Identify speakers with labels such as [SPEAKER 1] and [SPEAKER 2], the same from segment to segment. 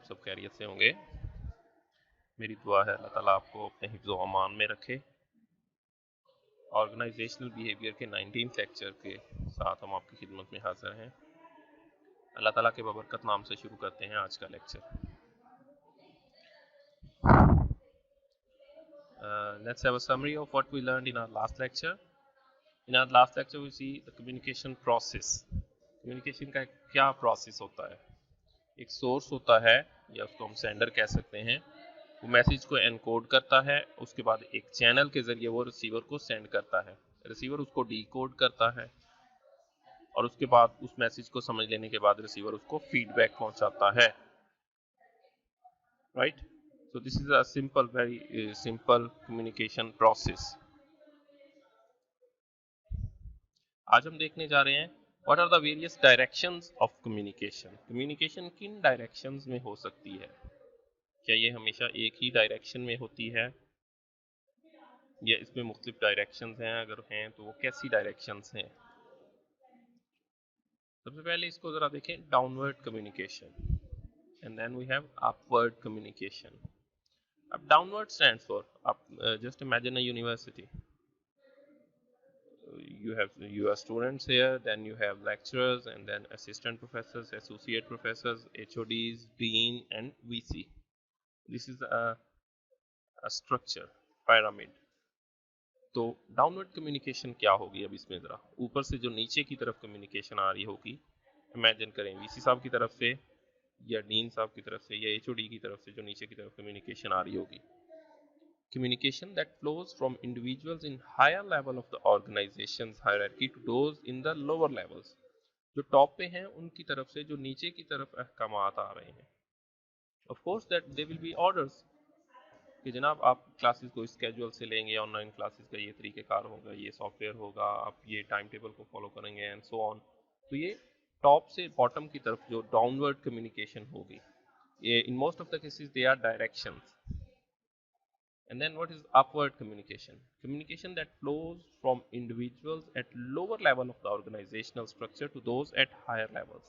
[SPEAKER 1] आप सब खैरियत से होंगे। मेरी दुआ है अल्लाह ताला आपको अपने हिफ्ज़ व अमान में रखे। ऑर्गेनाइजेशनल बिहेवियर के 19th लेक्चर के साथ हम आपकी खिदमत में हाजिर हैं। अल्लाह ताला के बबरकत नाम से शुरू करते हैं आज का lecture. Let's have a summary of what we learned in our last lecture. In our last lecture we see the communication process. Communication का क्या प्रोसेस होता है? एक सोर्स होता है या उसको हम सेंडर कह सकते हैं, वो मैसेज को एनकोड करता है, उसके बाद एक चैनल के जरिए वो रिसीवर को सेंड करता है, रिसीवर उसको डीकोड करता है और उसके बाद उस मैसेज को समझ लेने के बाद रिसीवर उसको फीडबैक पहुंचाता है। Right, so this is a simple, very simple communication process. आज हम देखने जा रहे हैं what are the various directions of communication. Communication किन डायरेक्शंस में हो सकती है? क्या ये हमेशा एक ही डायरेक्शन में होती है या इसमें मुख्तलिफ डायरेक्शंस हैं? अगर हैं तो वो कैसी डायरेक्शंस हैं? सबसे पहले इसको ज़रा देखें, downward communication and then we have upward communication. अब डाउनवर्ड स्टैंड्स फॉर, आप just imagine a university, you have students here, then you have lecturers and then assistant professors, associate professors, HODs, dean and VC. This is a structure pyramid. तो downward communication क्या होगी? अब इसमें ज़रा ऊपर से जो नीचे की तरफ कम्युनिकेशन आ रही होगी, इमेजिन करें वीसी साहब की तरफ से या डीन साहब की तरफ से या एचओडी की तरफ से जो नीचे की तरफ कम्युनिकेशन आ रही होगी। Communication that flows from individuals in higher level of the organization's hierarchy to those in the lower levels. जो टॉप पे हैं उनकी तरफ से जो नीचे की तरफ अहकामात आ रहे हैं। Of course that there will be orders कि जनाब आप क्लासेस को स्केड्यूल से लेंगे, ऑनलाइन क्लासेस का ये तरीक़ेकार होगा, ये सॉफ्टवेयर होगा, आप ये टाइम टेबल को फॉलो करेंगे एंड सो ऑन। तो ये टॉप से बॉटम की तरफ जो डाउनवर्ड कम्युनिकेशन होगी, ये in most of the cases they are directions. And then what is upward communication? Communication that flows from individuals at lower level of the organizational structure to those at higher levels.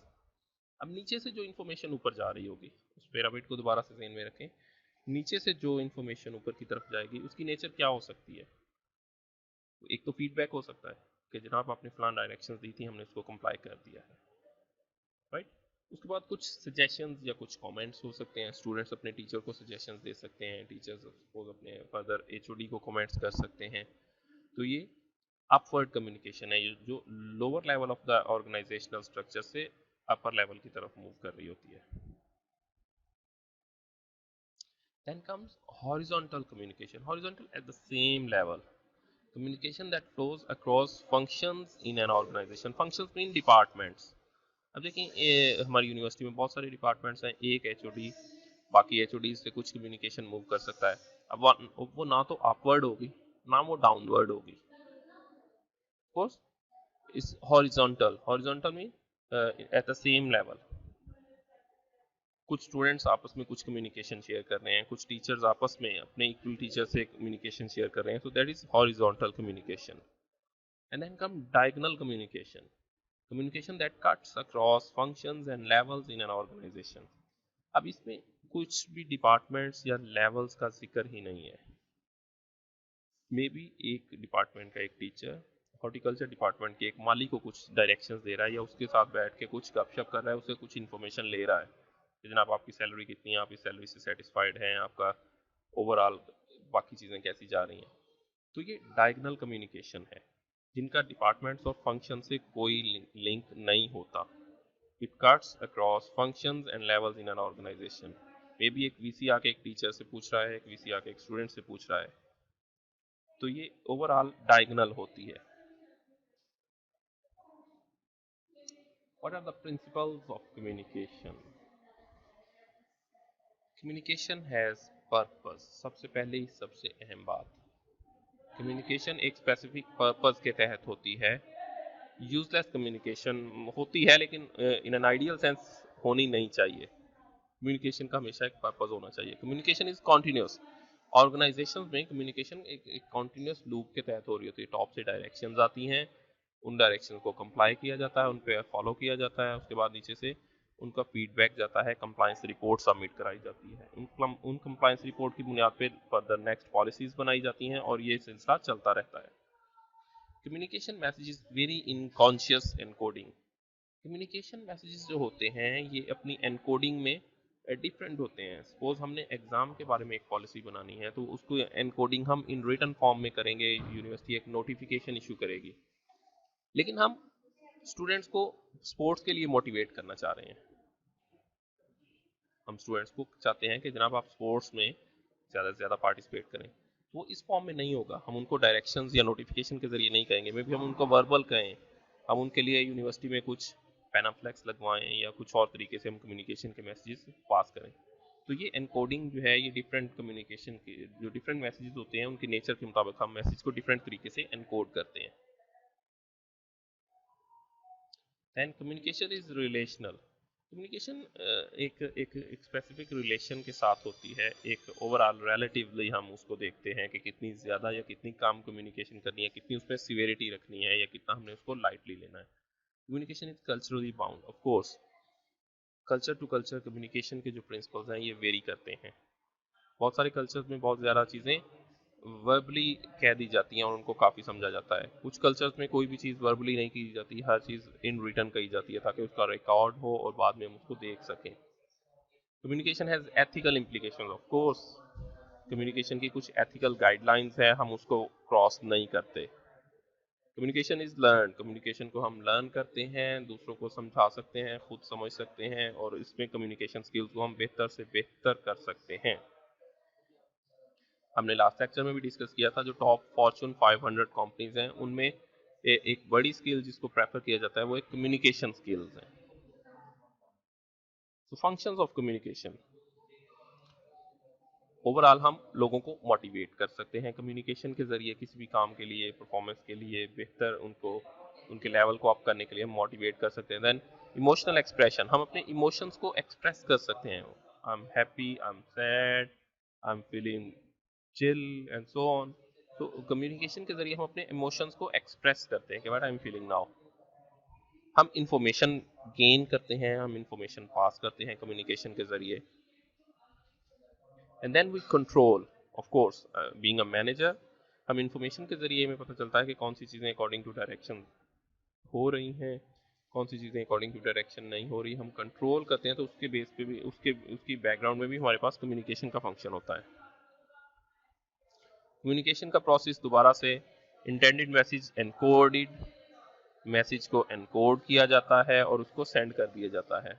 [SPEAKER 1] अब नीचे से जो information ऊपर जा रही होगी, उस pyramid को दोबारा से ज़हन में रखें, नीचे से जो इन्फॉर्मेशन ऊपर की तरफ जाएगी उसकी नेचर क्या हो सकती है? एक तो फीडबैक हो सकता है कि जनाब आपने फलान डायरेक्शंस दी थी, हमने उसको कंप्लाई कर दिया है, राइट। उसके बाद कुछ सजेशंस या कुछ कमेंट्स हो सकते हैं, स्टूडेंट्स अपने टीचर को सजेशंस दे सकते हैं, टीचर्स सपोज अपने फर्दर एचओडी को कमेंट्स कर सकते हैं। तो ये अपवर्ड कम्युनिकेशन है, जो lower level of the organisational structure से अपर लेवल की तरफ मूव कर रही होती है। Then comes horizontal communication. Horizontal at the same level. Communication that flows across functions in an organization. Functions mean departments. अब देखें हमारी यूनिवर्सिटी में बहुत सारे डिपार्टमेंट्स हैं, एक एचओडी बाकी एचओडी से कुछ कम्युनिकेशन मूव कर सकता है। अब वो ना तो अपवर्ड होगी ना वो डाउनवर्ड होगी। कोर्स इस horizontal mean at the same level. कुछ स्टूडेंट्स आपस में कुछ कम्युनिकेशन शेयर कर रहे हैं, कुछ टीचर्स आपस में अपने इक्वल टीचर से कम्युनिकेशन शेयर कर रहे हैं, so that is horizontal communication. And then come diagonal communication, communication that cuts across functions and levels in an organization. अब इसमें कुछ भी डिपार्टमेंट्स या लेवल्स का जिक्र ही नहीं है। मे बी एक डिपार्टमेंट का एक टीचर हॉर्टिकल्चर डिपार्टमेंट के एक माली को कुछ डायरेक्शंस दे रहा है या उसके साथ बैठ के कुछ गपशप कर रहा है, उससे कुछ इन्फॉर्मेशन ले रहा है कि जनाब आपकी सैलरी कितनी है, आप इस सैलरी से सेटिस्फाइड हैं, आपका ओवरऑल बाकी चीज़ें कैसी जा रही हैं। तो ये डायगोनल कम्युनिकेशन है जिनका डिपार्टमेंट्स और फंक्शन से कोई लिंक नहीं होता। It cuts across functions and levels in an organisation. Maybe एक वीसी आके एक टीचर से पूछ रहा है, एक वीसी आके एक स्टूडेंट से पूछ रहा है, तो ये ओवरऑल डायगोनल होती है। What are the principles of communication? Communication has purpose. सबसे पहले ही सबसे अहम बात, कम्युनिकेशन एक स्पेसिफिक पर्पस के तहत होती है। यूजलेस कम्युनिकेशन होती है लेकिन इन एन आइडियल सेंस होनी नहीं चाहिए। कम्युनिकेशन का हमेशा एक पर्पस होना चाहिए। Communication is continuous. ऑर्गेनाइजेशन में कम्युनिकेशन एक कॉन्टिन्यूस लूप के तहत हो रही होती है। टॉप से डायरेक्शंस आती हैं, उन डायरेक्शन को कंप्लाई किया जाता है, उन पे फॉलो किया जाता है, उसके बाद नीचे से उनका फीडबैक जाता है, कंप्लायंस रिपोर्ट सबमिट कराई जाती है, उन कंप्लायंस रिपोर्ट की बुनियाद पर फर्दर नेक्स्ट पॉलिसीज बनाई जाती हैं और ये सिलसिला चलता रहता है। Communication messages very in conscious encoding. Communication messages जो होते हैं ये अपनी एनकोडिंग में डिफरेंट होते हैं। सपोज हमने एग्जाम के बारे में एक पॉलिसी बनानी है तो उसको एनकोडिंग हम इन रिटन फॉर्म में करेंगे, यूनिवर्सिटी एक नोटिफिकेशन इशू करेगी। लेकिन हम स्टूडेंट्स को स्पोर्ट्स के लिए मोटिवेट करना चाह रहे हैं, हम स्टूडेंट्स को चाहते हैं कि जनाब आप स्पोर्ट्स में ज़्यादा से ज़्यादा पार्टिसिपेट करें, वो इस फॉर्म में नहीं होगा। हम उनको डायरेक्शंस या नोटिफिकेशन के जरिए नहीं कहेंगे, मे भी हम उनको वर्बल कहें, हम उनके लिए यूनिवर्सिटी में कुछ पैनाफ्लेक्स लगवाएं या कुछ और तरीके से हम कम्युनिकेशन के मैसेजेस पास करें। तो ये एनकोडिंग जो है ये डिफरेंट कम्युनिकेशन के जो डिफरेंट मैसेजेस होते हैं उनके नेचर के मुताबिक हम मैसेज को डिफरेंट तरीके से एनकोड करते हैं। Then communication is relational. Communication एक स्पेसिफिक रिलेशन के साथ होती है, एक ओवरऑल रिलेटिवली हम उसको देखते हैं कि कितनी ज़्यादा या कितनी कम कम्युनिकेशन करनी है, कितनी उसमें सिवियरिटी रखनी है या कितना हमने उसको लाइटली लेना है। Communication is culturally bound. Of course culture to culture communication के जो प्रिंसिपल्स हैं ये वेरी करते हैं। बहुत सारे कल्चर्स में बहुत ज़्यादा चीज़ें वर्बली कह दी जाती हैं और उनको काफ़ी समझा जाता है। कुछ कल्चर्स में कोई भी चीज़ वर्बली नहीं की जाती, हर चीज़ इन रिटर्न कही जाती है ताकि उसका रिकॉर्ड हो और बाद में हम उसको देख सकें। Communication has ethical implication. Of course communication की कुछ एथिकल गाइडलाइंस है, हम उसको क्रॉस नहीं करते। Communication is learn. कम्युनिकेशन को हम लर्न करते हैं, दूसरों को समझा सकते हैं, खुद समझ सकते हैं और इसमें कम्युनिकेशन स्किल्स को हम बेहतर से बेहतर कर सकते हैं। हमने लास्ट लेक्चर में भी डिस्कस किया था, जो टॉप फॉर्च्यून 500 कंपनीज हैं उनमें एक बड़ी स्किल जिसको प्रेफर किया जाता है वो एक कम्युनिकेशन स्किल्स है। तो फंक्शंस ऑफ कम्युनिकेशन, ओवरऑल हम लोगों को मोटिवेट कर सकते हैं कम्युनिकेशन के जरिए, किसी भी काम के लिए, परफॉर्मेंस के लिए, बेहतर उनको उनके लेवल को अप करने के लिए हम मोटिवेट कर सकते हैं। देन इमोशनल एक्सप्रेशन, हम अपने इमोशंस को एक्सप्रेस कर सकते हैं। I am happy, I am sad, I am feeling chill and so on. तो कम्युनिकेशन के जरिए हम अपने इमोशंस को एक्सप्रेस करते हैं कि what I am feeling now. हम इंफॉर्मेशन गेन करते हैं, हम इंफॉर्मेशन पास करते हैं कम्युनिकेशन के जरिए। And then we control. Of course being a manager, हम इंफॉर्मेशन के जरिए हमें पता चलता है कि कौन सी चीज़ें अकॉर्डिंग टू डायरेक्शन हो रही हैं, कौन सी चीज़ें अकॉर्डिंग टू डायरेक्शन नहीं हो रही, हम कंट्रोल करते हैं। तो उसके बेस पे भी उसकी बैकग्राउंड में भी हमारे पास कम्युनिकेशन का फंक्शन होता है। कम्युनिकेशन का प्रोसेस दोबारा से, इंटेंडेड मैसेज एनकोडेड, मैसेज को एनकोड किया जाता है और उसको सेंड कर दिया जाता है।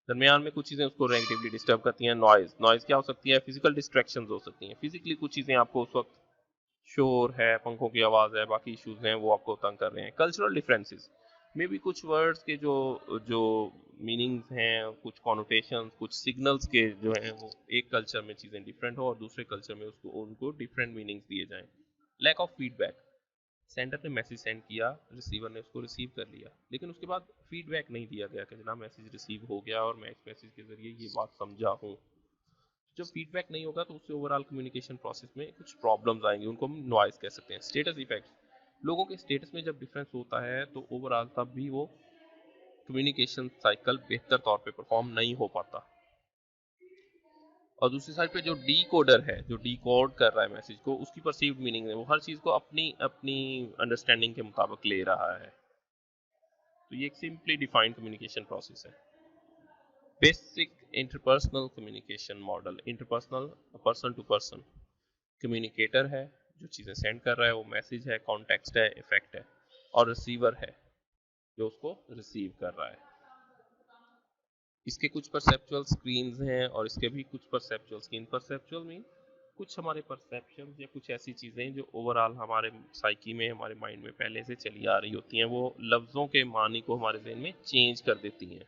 [SPEAKER 1] दरमियान में कुछ चीज़ें उसको नेगेटिवली डिस्टर्ब करती हैं। नॉइज क्या हो सकती है, फिजिकल डिस्ट्रैक्शंस हो सकती हैं। फिजिकली कुछ चीज़ें आपको उस वक्त, शोर है, पंखों की आवाज़ है, बाकी इश्यूज हैं वो आपको तंग कर रहे हैं। कल्चरल डिफरेंसेस में भी कुछ वर्ड्स के जो जो मीनिंग्स हैं, कुछ कॉनोटेशंस, कुछ सिग्नल्स के जो हैं वो एक कल्चर में चीज़ें डिफरेंट हो और दूसरे कल्चर में उसको उनको डिफरेंट मीनिंग्स दिए जाएं। लैक ऑफ फीडबैक, सेंडर ने मैसेज सेंड किया, रिसीवर ने उसको रिसीव कर लिया, लेकिन उसके बाद फीडबैक नहीं दिया गया कि जनाब मैसेज रिसीव हो गया और मैं इस मैसेज के जरिए ये बात समझा हूँ। जब फीडबैक नहीं होगा तो उससे ओवरऑल कम्युनिकेशन प्रोसेस में कुछ प्रॉब्लम्स आएंगी, उनको हम नॉइज कह सकते हैं। स्टेटस इफेक्ट, लोगों के स्टेटस में जब डिफरेंस होता है तो ओवरऑल तब भी वो कम्युनिकेशन साइकिल बेहतर तौर पे परफॉर्म नहीं हो पाता। और दूसरी साइड पे जो डी कोडर है, जो डी कोड कर रहा है मैसेज को, उसकी परसीव्ड मीनिंग है, वो हर चीज़ को अपनी अपनी अंडरस्टैंडिंग के मुताबिक ले रहा है। तो ये एक सिंपली डिफाइंड कम्युनिकेशन प्रोसेस है। Basic interpersonal communication model, interpersonal person to person, communicator है जो चीज़ें सेंड कर रहा है, वो मैसेज है, कॉन्टेक्स्ट है, इफेक्ट है, और रिसीवर है जो उसको रिसीव कर रहा है। इसके कुछ परसेप्चुअल स्क्रीन्स हैं और इसके भी कुछ परसेप्चुअल स्क्रीन। परसेप्चुअल मीन कुछ हमारे परसेप्शन या कुछ ऐसी चीज़ें जो ओवरऑल हमारे साइकी में, हमारे माइंड में पहले से चली आ रही होती हैं, वो लफ्ज़ों के मानी को हमारे जहन में चेंज कर देती हैं।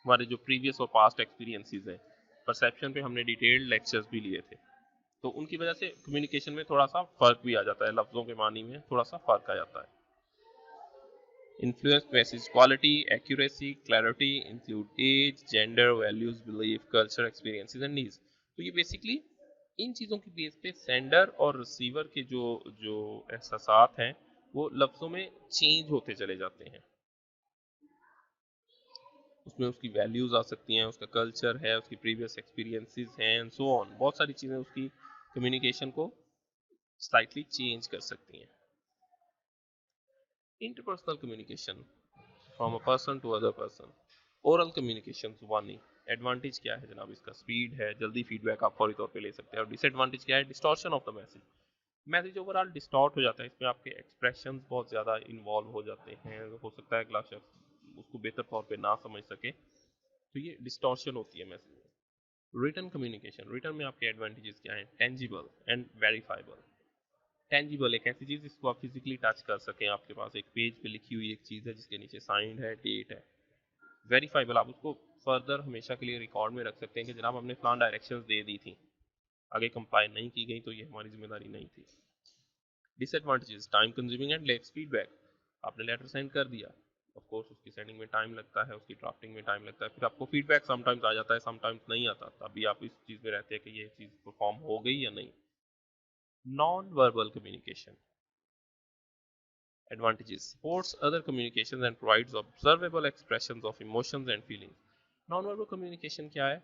[SPEAKER 1] हमारे जो प्रीवियस और पास्ट एक्सपीरियंसेस हैं, परसेप्शन पे हमने डिटेल्ड लेक्चर्स भी लिए थे, तो उनकी वजह से कम्युनिकेशन में थोड़ा सा फर्क भी आ जाता है, लफ्ज़ों के मानी में थोड़ा सा फर्क आ जाता है। Influence message quality, accuracy, clarity, include age, gender, values, belief, culture, experiences and needs। तो ये बेसिकली इन चीज़ों की बेस पे सेंडर और रिसीवर के जो जो एहसासात हैं वो लफ्ज़ों में चेंज होते चले जाते हैं। उसमें उसकी वैल्यूज़ आ सकती हैं, उसका कल्चर है, उसकी प्रीवियस एक्सपीरियंसेस हैं एंड सो ऑन। बहुत सारी चीज़ें उसकी कम्युनिकेशन को स्लाइटली चेंज कर सकती हैं। Interpersonal communication from a person to other person, oral communication one ही। एडवांटेज क्या है जनाब इसका? स्पीड है, जल्दी फीडबैक आप फौरी तौर पे ले सकते हैं। और डिसएडवांटेज क्या है? Distortion of the message. Message overall distort हो जाता है, इसमें आपके एक्सप्रेशंस बहुत ज़्यादा इन्वॉल्व हो जाते हैं, हो सकता है अगला शख्स उसको बेहतर तौर पे ना समझ सके, तो ये डिस्टॉर्शन होती है मैसेज में। रिटन कम्युनिकेशन, रिटन में आपके एडवांटेजेस क्या हैं? Tangible and verifiable. टेंजिबल एक ऐसी चीज़ जिसको आप फिजिकली टच कर सकें, आपके पास एक पेज पे लिखी हुई एक चीज़ है जिसके नीचे साइंड है, डेट है। वेरीफाइबल, आप उसको फर्दर हमेशा के लिए रिकॉर्ड में रख सकते हैं कि जनाब हमने प्लान डायरेक्शंस दे दी थी, आगे कंप्लाई नहीं की गई तो ये हमारी जिम्मेदारी नहीं थी। Disadvantages, time consuming and let's feedback. आपने लेटर सेंड कर दिया, ऑफ कोर्स उसकी सेंडिंग में टाइम लगता है, उसकी ड्राफ्टिंग में टाइम लगता है, फिर आपको फीडबैक समटाइम्स आ जाता है, समटाइम्स नहीं आता, तभी आप इस चीज़ में रहते हैं कि ये चीज़ परफॉर्म हो गई या नहीं। Non verbal communication advantages, supports other communications and provides observable expressions of emotions and feelings. Non verbal communication क्या है?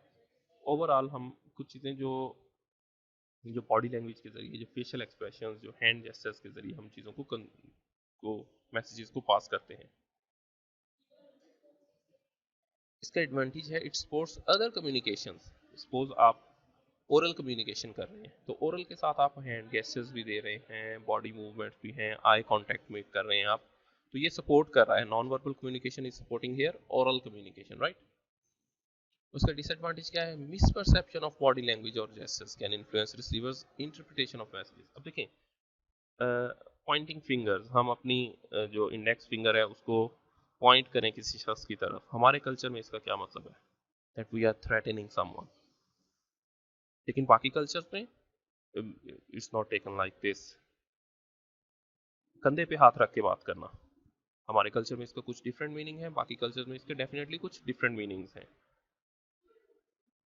[SPEAKER 1] ओवरऑल हम कुछ चीज़ें जो बॉडी लैंग्वेज के जरिए, जो फेशियल एक्सप्रेशंस, जो हैंड जेस्चर्स के जरिए हम चीज़ों को मैसेजेस को पास करते हैं। इसका एडवांटेज है, it supports other communications. Suppose आप ओरल कम्युनिकेशन कर रहे हैं, तो ओरल के साथ आप हैंड गेस्चर्स भी दे रहे हैं, बॉडी मूवमेंट्स भी हैं, आई कांटेक्ट में कर रहे हैं आप, तो ये सपोर्ट कर रहा है। Non verbal communication is supporting here oral communication, right. उसका डिसएडवांटेज क्या है? मिसपरसेप्शन ऑफ बॉडी लैंग्वेज और gestures can influence receivers interpretation of messages. अब देखें, पॉइंटिंग फिंगर्स, हम अपनी जो इंडेक्स फिंगर है उसको पॉइंट करें किसी शख्स की तरफ, हमारे कल्चर में इसका क्या मतलब है? That we are threatening someone. लेकिन बाकी कल्चर्स में it's not taken like this. कंधे पे हाथ रख के बात करना, हमारे कल्चर में इसका कुछ डिफरेंट मीनिंग है, बाकी कल्चर में इसके डेफिनेटली कुछ डिफरेंट मीनिंग्स हैं।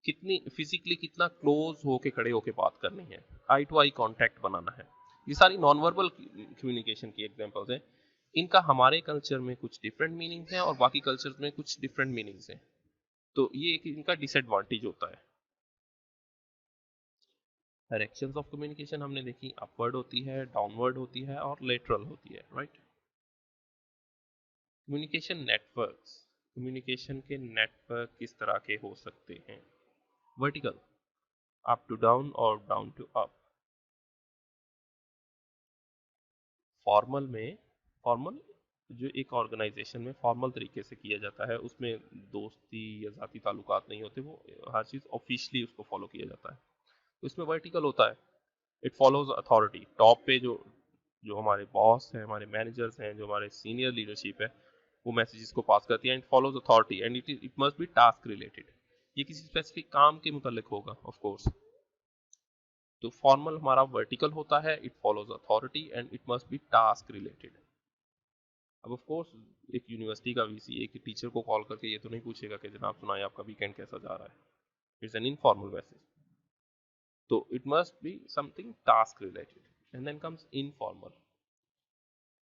[SPEAKER 1] कितनी फिजिकली कितना क्लोज होके खड़े होके बात करनी है, आई टू आई कांटेक्ट बनाना है, ये सारी नॉन वर्बल कम्युनिकेशन की एग्जांपल्स हैं। इनका हमारे कल्चर में कुछ डिफरेंट मीनिंग्स हैं और बाकी कल्चर्स में कुछ डिफरेंट मीनिंग्स हैं, तो ये एक इनका डिसएडवांटेज होता है। डायरेक्शंस ऑफ कम्युनिकेशन हमने देखी, अपवर्ड होती है, डाउनवर्ड होती है और लेटरल होती है, राइट। कम्युनिकेशन नेटवर्क्स, कम्युनिकेशन के नेटवर्क किस तरह के हो सकते हैं? वर्टिकल, अप टू डाउन और डाउन टू अप। फॉर्मल में, फॉर्मल जो एक ऑर्गेनाइजेशन में फॉर्मल तरीके से किया जाता है, उसमें दोस्ती या ज़ाती ताल्लुकात नहीं होते, वो हर चीज़ ऑफिशियली उसको फॉलो किया जाता है। तो इसमें वर्टिकल होता है, इट फॉलोज अथॉरिटी। टॉप पे जो जो हमारे बॉस हैं, हमारे मैनेजर्स हैं, जो हमारे सीनियर लीडरशिप है, वो मैसेजेस को पास करती है and follows authority and it must B task related. ये किसी स्पेसिफिक काम के मुतालिक होगा, ऑफ कोर्स। तो फॉर्मल हमारा वर्टिकल होता है, it follows authority and it must B task related. अब ऑफ कोर्स एक यूनिवर्सिटी का वीसी एक टीचर को कॉल करके ये तो नहीं पूछेगा कि जनाब सुनाए आपका वीकेंड कैसा जा रहा है। इट्स एन इनफॉर्मल मैसेज, तो it must be something task related. And then comes informal.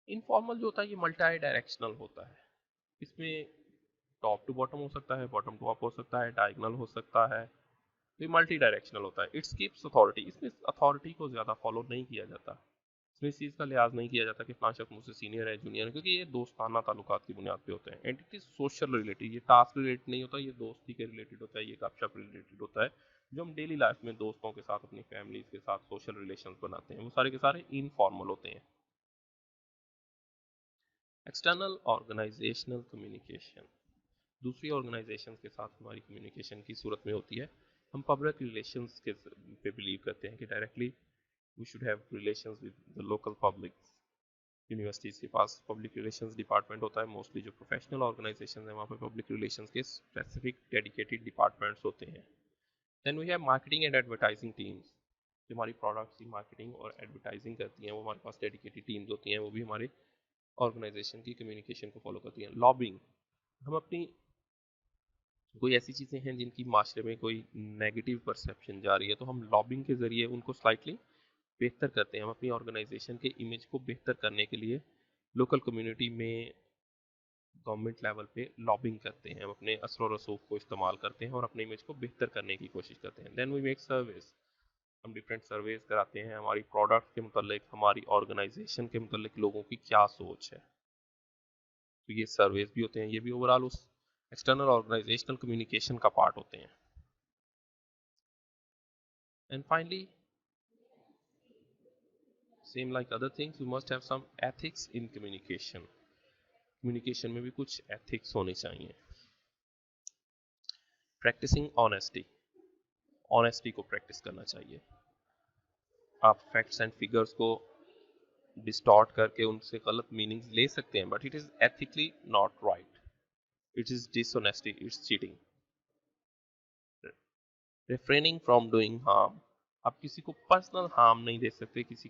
[SPEAKER 1] Informal जो होता है ये मल्टी डायरेक्शनल होता है, इसमें टॉप टू बॉटम हो सकता है, बॉटम टू अप हो सकता है, डायगोनल हो सकता है, तो ये मल्टी डायरेक्शनल होता है। इट्स कीप्स अथॉरिटी, इसमें अथॉरिटी को ज़्यादा फॉलो नहीं किया जाता, इसमें इस चीज़ का लिहाज नहीं किया जाता कि फलां शख्स मुझसे सीनियर है, जूनियर है, क्योंकि ये दोस्ताना ताल्लुकात की बुनियाद पे होते हैं। And it is social related, ये टास्क रिलेटेड नहीं होता, ये दोस्ती के रिलेटेड होता है, ये गपशप रिलेटेड होता है, जो हम डेली लाइफ में दोस्तों के साथ, अपनी फैमिली के साथ सोशल रिलेशन बनाते हैं, वो सारे के सारे इनफॉर्मल होते हैं। एक्सटर्नल ऑर्गेनाइजेशनल कम्युनिकेशन, दूसरी ऑर्गेनाइजेशन के साथ हमारी कम्युनिकेशन की सूरत में होती है। हम पब्लिक रिलेशंस के पे बिलीव करते हैं कि directly we should have relations with the local public. Universities के पास पब्लिक रिलेशंस डिपार्टमेंट होता है, मोस्टली जो प्रोफेशनल ऑर्गेनाइजेशन है वहाँ पे पब्लिक रिलेशंस के स्पेसिफिक डेडिकेटेड डिपार्टमेंट्स होते हैं। Then we have marketing and advertising teams, जो हमारी प्रोडक्ट्स की मार्केटिंग और एडवर्टाइजिंग करती हैं, वो हमारे पास डेडिकेटेड टीम्स होती हैं, वो भी हमारे ऑर्गेनाइजेशन की कम्युनिकेशन को फॉलो करती हैं। लॉबिंग, हम अपनी कोई ऐसी चीज़ें हैं जिनकी माशरे में कोई नेगेटिव परसेप्शन जा रही है, तो हम लॉबिंग के ज़रिए उनको स्लाइटली बेहतर करते हैं। हम अपनी ऑर्गेनाइजेशन के इमेज को बेहतर करने के लिए लोकल कम्युनिटी में गवर्नमेंट लेवल पे लॉबिंग करते हैं, हम अपने असर और रसूख को इस्तेमाल करते हैं और अपने इमेज को बेहतर करने की कोशिश करते हैं। देन वी मेक सर्विस, हम डिफरेंट सर्वेज कराते हैं हमारी प्रोडक्ट के मतलब, हमारी ऑर्गेनाइजेशन के मतलब लोगों की क्या सोच है। तो ये सर्वेज भी होते हैं, ये भी ओवरऑल उस एक्सटर्नल ऑर्गेनाइजेशनल कम्युनिकेशन का पार्ट होते हैं। And finally, same like other things, you must have some ethics in communication. Communication में भी कुछ एथिक्स होने चाहिए। प्रैक्टिसिंग ऑनेस्टी, ऑनेस्टी को प्रैक्टिस करना चाहिए। आप फैक्ट्स एंड फिगर्स को डिस्टॉर्ट करके उनसे गलत मीनिंग्स ले सकते हैं, but it is ethically not right, it is dishonesty, it's cheating. Refraining from doing harm, आप किसी को पर्सनल हार्म नहीं दे सकते, किसी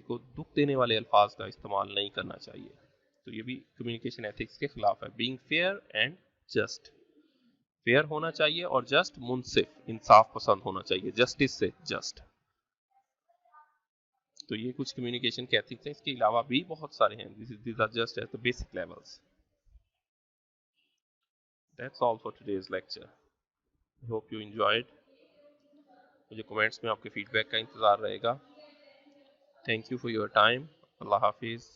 [SPEAKER 1] को दुख देने वाले अल्फाज का इस्तेमाल नहीं करना चाहिए। तो ये भी कम्युनिकेशन एथिक्स के खिलाफ है। Being fair and just, fair होना चाहिए और जस्ट, मुनसिफ, इंसाफ पसंद होना चाहिए, जस्टिस से जस्ट। तो ये कुछ कम्युनिकेशन के एथिक्स हैं, इसके अलावा भी बहुत सारे हैं। these are just at the basic levels. That's all for today's lecture. I hope you enjoyed. मुझे कमेंट्स में आपके फीडबैक का इंतज़ार रहेगा। Thank you for your time. अल्लाह हाफिज़।